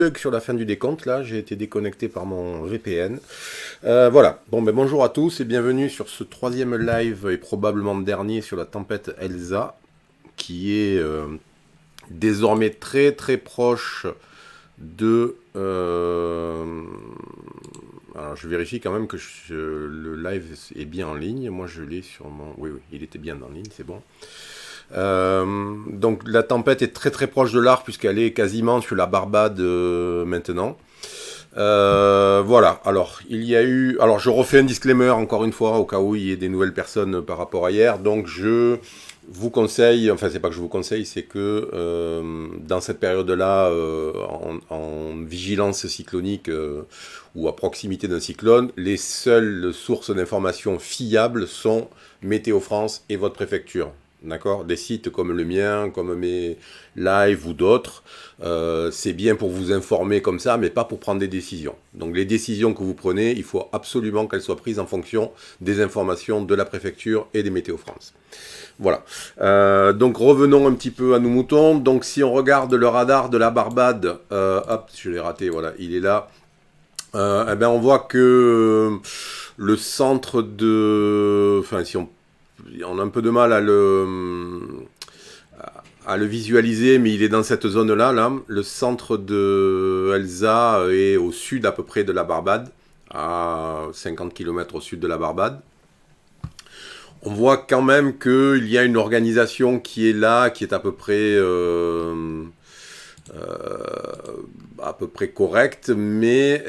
Bug sur la fin du décompte, là, j'ai été déconnecté par mon VPN. Voilà, bon ben bonjour à tous et bienvenue sur ce troisième live et probablement dernier sur la tempête Elsa, qui est désormais très très proche de... alors je vérifie quand même que le live est bien en ligne, moi je l'ai sur mon... Oui, il était bien en ligne, c'est bon. Donc la tempête est très très proche de l'Arc puisqu'elle est quasiment sur la Barbade maintenant. Voilà, alors il y a eu... Alors je refais un disclaimer encore une fois au cas où il y ait des nouvelles personnes par rapport à hier. Donc je vous conseille, enfin c'est pas que je vous conseille, c'est que dans cette période-là, en vigilance cyclonique ou à proximité d'un cyclone, les seules sources d'informations fiables sont Météo France et votre préfecture. D'accord. Des sites comme le mien, comme mes lives ou d'autres, c'est bien pour vous informer comme ça, mais pas pour prendre des décisions. Donc les décisions que vous prenez, il faut absolument qu'elles soient prises en fonction des informations de la préfecture et des Météo France. Voilà. Donc revenons un petit peu à nos moutons. Donc si on regarde le radar de la Barbade, hop, je l'ai raté, voilà, il est là. Eh ben on voit que le centre de... Enfin, si on a un peu de mal à le visualiser, mais il est dans cette zone-là. Là. Le centre de Elsa est au sud à peu près de la Barbade, à 50 km au sud de la Barbade. On voit quand même qu'il y a une organisation qui est là, qui est à peu près correcte, mais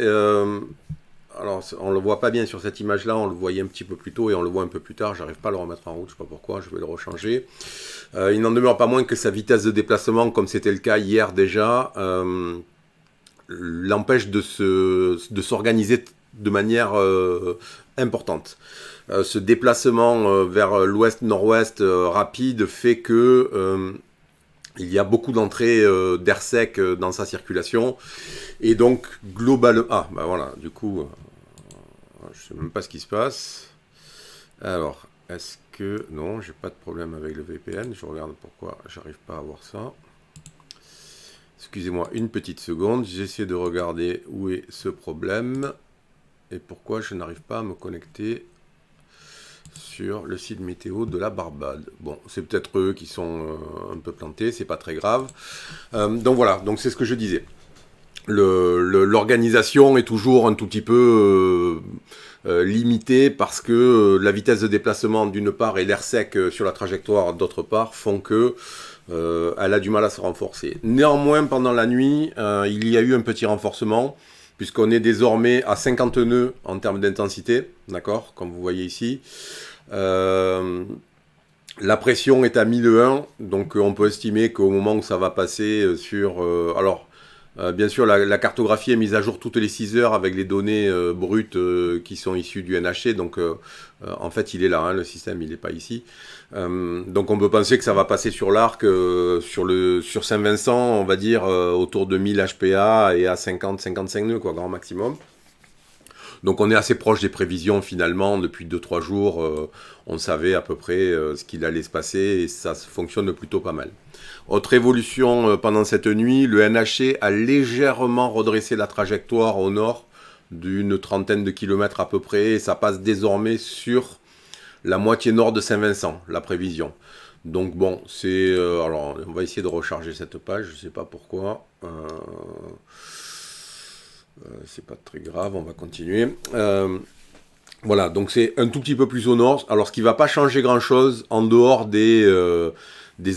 alors on le voit pas bien sur cette image-là, on le voyait un petit peu plus tôt et on le voit un peu plus tard. J'arrive pas à le remettre en route, je sais pas pourquoi, je vais le rechanger. Il n'en demeure pas moins que sa vitesse de déplacement, comme c'était le cas hier déjà, l'empêche de s'organiser de manière importante. Ce déplacement vers l'ouest-nord-ouest rapide fait que il y a beaucoup d'entrées d'air sec dans sa circulation. Et donc, globalement... Ah, bah voilà, du coup, je sais même pas ce qui se passe. Alors, est-ce que... Non, j'ai pas de problème avec le VPN. Je regarde pourquoi j'arrive pas à voir ça. Excusez-moi une petite seconde. J'essaie de regarder où est ce problème. Et pourquoi je n'arrive pas à me connecter sur le site météo de la Barbade. Bon, c'est peut-être eux qui sont un peu plantés, c'est pas très grave. Donc voilà, donc c'est ce que je disais. L'organisation est toujours un tout petit peu limitée parce que la vitesse de déplacement d'une part et l'air sec sur la trajectoire d'autre part font que elle a du mal à se renforcer. Néanmoins, pendant la nuit, il y a eu un petit renforcement puisqu'on est désormais à 50 nœuds en termes d'intensité, d'accord, comme vous voyez ici. La pression est à 1001, donc on peut estimer qu'au moment où ça va passer sur... bien sûr, la cartographie est mise à jour toutes les 6 heures avec les données brutes qui sont issues du NHC. Donc, en fait, il est là, hein, le système, il n'est pas ici. Donc, on peut penser que ça va passer sur l'Arc, sur Saint-Vincent, on va dire, autour de 1000 HPA et à 50-55 nœuds, quoi, grand maximum. Donc on est assez proche des prévisions finalement, depuis 2-3 jours, on savait à peu près ce qu'il allait se passer et ça fonctionne plutôt pas mal. Autre évolution pendant cette nuit, le NHC a légèrement redressé la trajectoire au nord d'une trentaine de kilomètres à peu près et ça passe désormais sur la moitié nord de Saint-Vincent, la prévision. Donc bon, c'est... alors on va essayer de recharger cette page, je sais pas pourquoi... c'est pas très grave, on va continuer. Voilà, donc c'est un tout petit peu plus au nord. Alors, ce qui va pas changer grand-chose en dehors des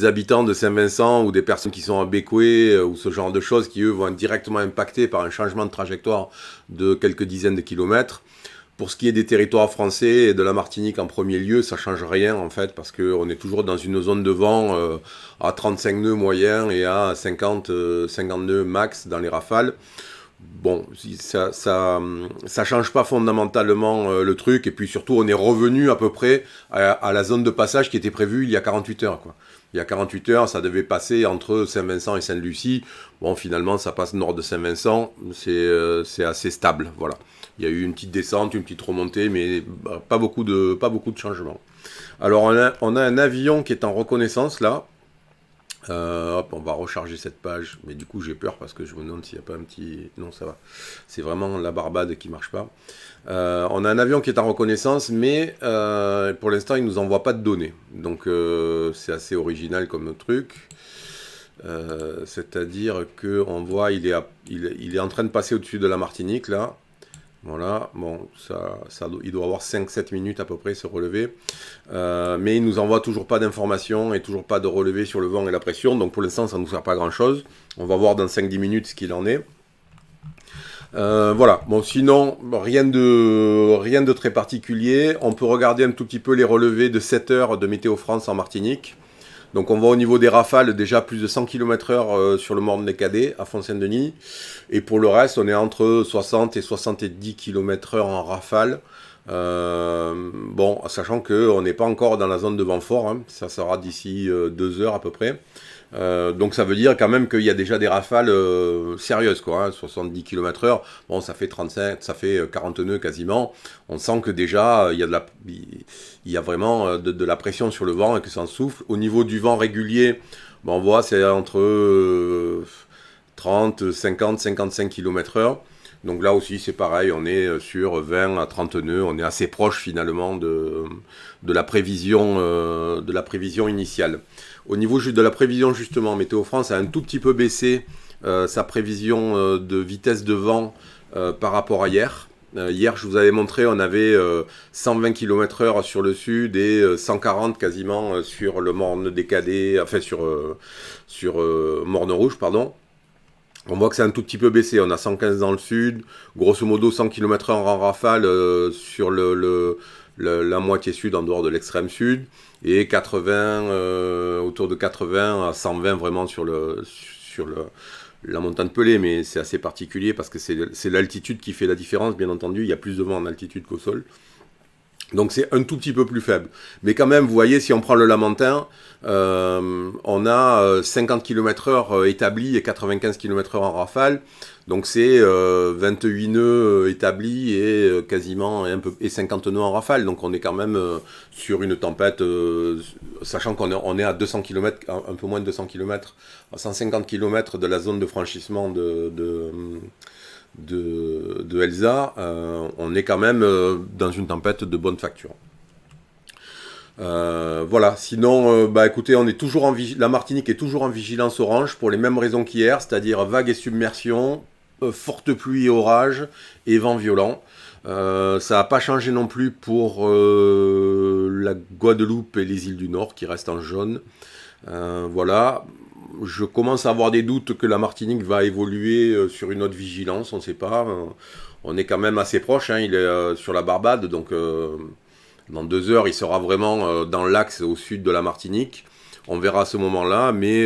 habitants de Saint-Vincent ou des personnes qui sont à Bécoué ou ce genre de choses qui, eux, vont être directement impactés par un changement de trajectoire de quelques dizaines de kilomètres. Pour ce qui est des territoires français et de la Martinique en premier lieu, ça change rien en fait parce qu'on est toujours dans une zone de vent à 35 nœuds moyens et à 50 nœuds max dans les rafales. Bon, ça change pas fondamentalement le truc, et puis surtout on est revenu à peu près à la zone de passage qui était prévue il y a 48 heures, quoi. Il y a 48 heures, ça devait passer entre Saint-Vincent et Sainte-Lucie. Bon, finalement, ça passe nord de Saint-Vincent, c'est assez stable, voilà. Il y a eu une petite descente, une petite remontée, mais pas beaucoup de changements. Alors, on a un avion qui est en reconnaissance, là. Hop, on va recharger cette page, mais du coup j'ai peur parce que je me demande s'il n'y a pas un petit... Non, ça va. C'est vraiment la Barbade qui marche pas. On a un avion qui est en reconnaissance, mais pour l'instant il nous envoie pas de données. Donc c'est assez original comme truc. C'est-à-dire qu'on voit, il est en train de passer au-dessus de la Martinique là. Voilà, bon, il doit avoir 5-7 minutes à peu près se relever. Mais il nous envoie toujours pas d'informations et toujours pas de relevé sur le vent et la pression. Donc pour l'instant, ça ne nous sert pas à grand chose. On va voir dans 5-10 minutes ce qu'il en est. Voilà, bon, sinon, rien de très particulier. On peut regarder un tout petit peu les relevés de 7 heures de Météo France en Martinique. Donc on voit au niveau des rafales déjà plus de 100 km/h sur le Morne-les-Cadets à Font-Saint-Denis. Et pour le reste, on est entre 60 et 70 km/h en rafale. Bon, sachant qu'on n'est pas encore dans la zone de vent fort, hein. Ça sera d'ici 2 heures à peu près. Donc ça veut dire quand même qu'il y a déjà des rafales sérieuses, quoi, hein, 70 km/h. Bon, ça fait 35, ça fait 40 nœuds quasiment. On sent que déjà il y a vraiment de la pression sur le vent et que ça en souffle. Au niveau du vent régulier, bon, on voit c'est entre 30, 50, 55 km/h. Donc là aussi c'est pareil, on est sur 20 à 30 nœuds, on est assez proche finalement de la prévision initiale. Au niveau de la prévision justement, Météo France a un tout petit peu baissé sa prévision de vitesse de vent par rapport à hier. Hier, je vous avais montré, on avait 120 km/h sur le sud et 140 quasiment sur le Morne-des-Cadets, enfin sur Morne-Rouge, pardon. On voit que c'est un tout petit peu baissé. On a 115 dans le sud, grosso modo 100 km/h en rafale sur la moitié sud en dehors de l'extrême sud, et 80, autour de 80 à 120 vraiment sur la montagne Pelée, mais c'est assez particulier parce que c'est l'altitude qui fait la différence, bien entendu. Il y a plus de vent en altitude qu'au sol. Donc c'est un tout petit peu plus faible. Mais quand même, vous voyez, si on prend le Lamentin, on a 50 km/h établis et 95 km/h en rafale. Donc c'est 28 nœuds établis et quasiment et 50 nœuds en rafale. Donc on est quand même sur une tempête, sachant qu'on est à 200 km, un peu moins de 200 km, à 150 km de la zone de franchissement de Elsa, on est quand même dans une tempête de bonne facture. Voilà, sinon, bah écoutez, on est toujours la Martinique est toujours en vigilance orange pour les mêmes raisons qu'hier, c'est-à-dire vagues et submersion, forte pluie et orage et vent violent. Ça n'a pas changé non plus pour la Guadeloupe et les îles du Nord qui restent en jaune. Voilà. Je commence à avoir des doutes que la Martinique va évoluer sur une autre vigilance, on ne sait pas. On est quand même assez proche, hein, il est sur la Barbade, donc dans 2 heures, il sera vraiment dans l'axe au sud de la Martinique. On verra à ce moment-là, mais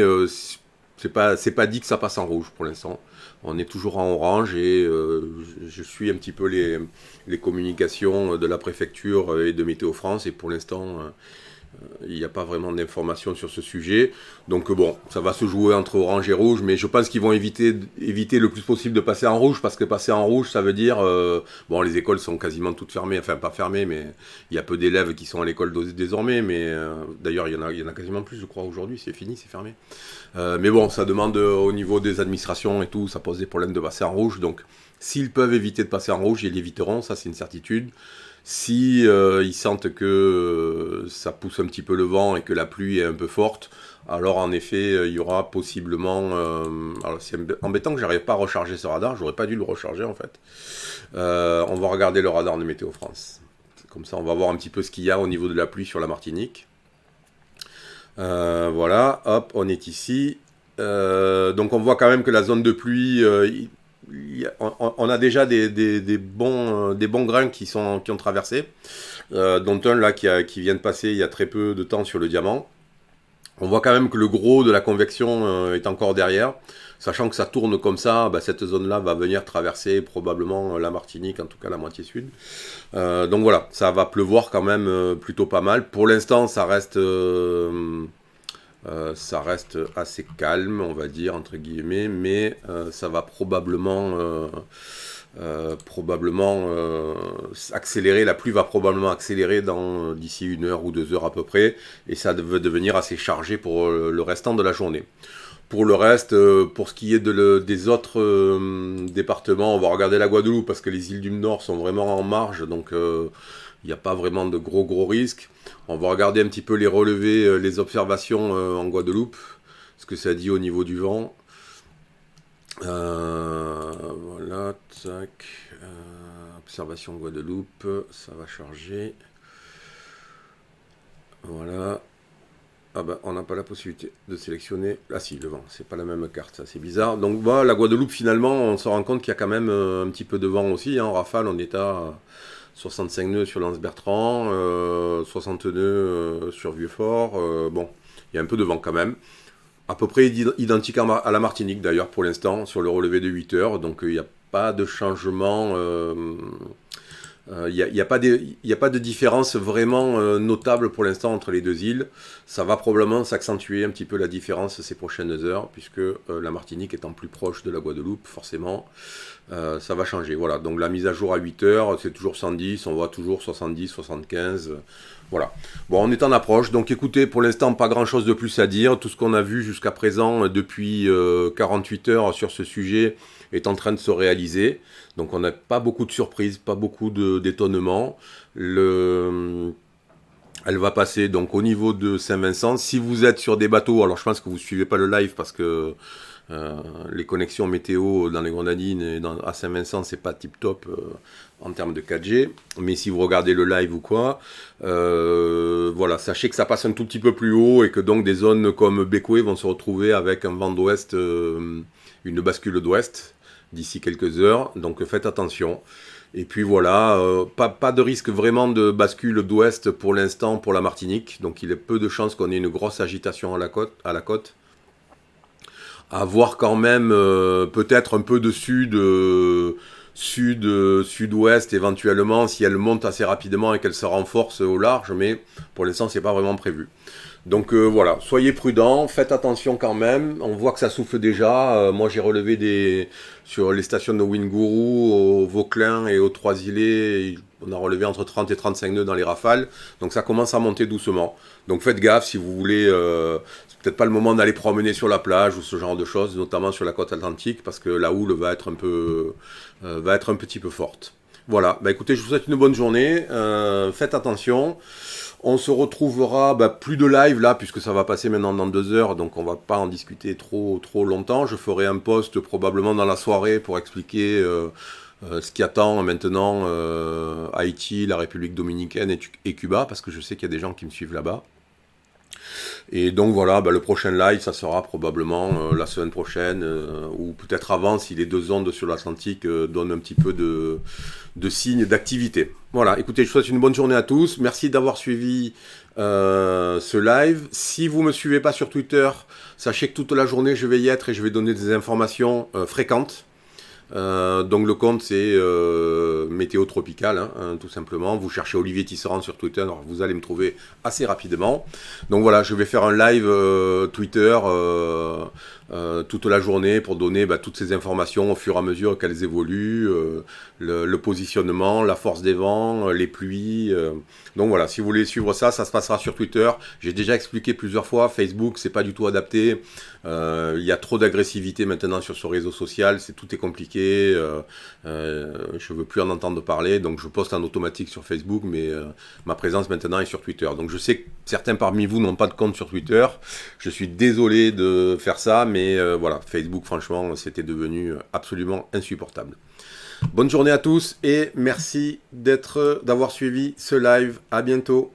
c'est pas dit que ça passe en rouge pour l'instant. On est toujours en orange et je suis un petit peu les communications de la préfecture et de Météo France, et pour l'instant... il n'y a pas vraiment d'informations sur ce sujet. Donc bon, ça va se jouer entre orange et rouge, mais je pense qu'ils vont éviter le plus possible de passer en rouge, parce que passer en rouge, ça veut dire... bon, les écoles sont quasiment toutes fermées, enfin pas fermées, mais il y a peu d'élèves qui sont à l'école désormais, mais d'ailleurs il y en a quasiment plus, je crois, aujourd'hui, c'est fini, c'est fermé. Mais bon, ça demande au niveau des administrations et tout, ça pose des problèmes de passer en rouge, donc s'ils peuvent éviter de passer en rouge, ils l'éviteront, ça c'est une certitude. Si ils sentent que ça pousse un petit peu le vent et que la pluie est un peu forte, alors en effet, il y aura possiblement... alors c'est embêtant que j'arrive pas à recharger ce radar, j'aurais pas dû le recharger en fait. On va regarder le radar de Météo France. Comme ça, on va voir un petit peu ce qu'il y a au niveau de la pluie sur la Martinique. Voilà, hop, on est ici. Donc on voit quand même que la zone de pluie... on a déjà des bons grains qui ont traversé, dont un là qui vient de passer il y a très peu de temps sur le Diamant. On voit quand même que le gros de la convection est encore derrière, sachant que ça tourne comme ça, bah, cette zone-là va venir traverser probablement la Martinique, en tout cas la moitié sud. Donc voilà, ça va pleuvoir quand même plutôt pas mal. Pour l'instant, ça reste assez calme, on va dire, entre guillemets, mais ça va probablement probablement accélérer, la pluie va probablement accélérer d'ici 1 heure ou 2 heures à peu près, et ça va devenir assez chargé pour le restant de la journée. Pour le reste, pour ce qui est des autres départements, on va regarder la Guadeloupe parce que les îles du Nord sont vraiment en marge, donc il n'y a pas vraiment de gros risques. On va regarder un petit peu les relevés, les observations en Guadeloupe, ce que ça dit au niveau du vent. Voilà, tac. Observation Guadeloupe, ça va charger. Voilà. Ah bah, on n'a pas la possibilité de sélectionner. Ah si, le vent, c'est pas la même carte, ça c'est bizarre. Donc bah, la Guadeloupe, finalement, on se rend compte qu'il y a quand même un petit peu de vent aussi. Hein. En rafale, on est à 65 nœuds sur l'Anse-Bertrand, 60 nœuds sur Vieux-Fort. Bon, il y a un peu de vent quand même. À peu près identique à la Martinique d'ailleurs pour l'instant, sur le relevé de 8 heures. Donc il n'y a pas de changement. Il n'y a pas de différence vraiment notable pour l'instant entre les deux îles. Ça va probablement s'accentuer un petit peu la différence ces prochaines heures, puisque la Martinique étant plus proche de la Guadeloupe, forcément, ça va changer. Voilà, donc la mise à jour à 8 heures, c'est toujours 110, on voit toujours 70, 75. Voilà. Bon, on est en approche, donc écoutez, pour l'instant, pas grand-chose de plus à dire. Tout ce qu'on a vu jusqu'à présent depuis 48 heures sur ce sujet est en train de se réaliser. Donc on n'a pas beaucoup de surprises, pas beaucoup d'étonnements. Elle va passer donc au niveau de Saint-Vincent. Si vous êtes sur des bateaux, alors je pense que vous ne suivez pas le live parce que les connexions météo dans les Grenadines et à Saint-Vincent, c'est pas tip-top en termes de 4G. Mais si vous regardez le live ou quoi, voilà, sachez que ça passe un tout petit peu plus haut et que donc des zones comme Bécoué vont se retrouver avec un vent d'ouest, une bascule d'ouest d'ici quelques heures. Donc faites attention. Et puis voilà, pas de risque vraiment de bascule d'ouest pour l'instant pour la Martinique. Donc il y a peu de chances qu'on ait une grosse agitation à la côte. À voir quand même peut-être un peu de sud-ouest éventuellement si elle monte assez rapidement et qu'elle se renforce au large, mais pour l'instant c'est pas vraiment prévu. Donc voilà, soyez prudents, faites attention quand même. On voit que ça souffle déjà. Moi j'ai relevé sur les stations de Wingourou, au Vauclin et aux Trois-Îlets, on a relevé entre 30 et 35 nœuds dans les rafales. Donc ça commence à monter doucement. Donc faites gaffe si vous voulez. C'est peut-être pas le moment d'aller promener sur la plage ou ce genre de choses, notamment sur la côte atlantique, parce que la houle va être un petit peu forte. Voilà, bah écoutez, je vous souhaite une bonne journée. Faites attention. On se retrouvera, plus de live là, puisque ça va passer maintenant dans 2 heures, donc on va pas en discuter trop longtemps. Je ferai un post probablement dans la soirée pour expliquer ce qui attend maintenant Haïti, la République dominicaine et Cuba, parce que je sais qu'il y a des gens qui me suivent là-bas. Et donc voilà, le prochain live, ça sera probablement la semaine prochaine, ou peut-être avant, si les deux ondes sur l'Atlantique donnent un petit peu de signes d'activité. Voilà, écoutez, je vous souhaite une bonne journée à tous. Merci d'avoir suivi ce live. Si vous ne me suivez pas sur Twitter, sachez que toute la journée, je vais y être et je vais donner des informations fréquentes. Donc le compte c'est Météo Tropical, tout simplement. Vous cherchez Olivier Tisserand sur Twitter, alors vous allez me trouver assez rapidement. Donc voilà, je vais faire un live Twitter toute la journée pour donner toutes ces informations au fur et à mesure qu'elles évoluent, le positionnement, la force des vents, les pluies. Donc voilà, si vous voulez suivre ça, ça se passera sur Twitter. J'ai déjà expliqué plusieurs fois, Facebook c'est pas du tout adapté. Il y a trop d'agressivité maintenant sur ce réseau social, tout est compliqué. Je veux plus en entendre parler, donc je poste en automatique sur Facebook, mais ma présence maintenant est sur Twitter. Donc je sais que certains parmi vous n'ont pas de compte sur Twitter. Je suis désolé de faire ça, mais voilà, Facebook franchement c'était devenu absolument insupportable. Bonne journée à tous et merci d'avoir suivi ce live. À bientôt.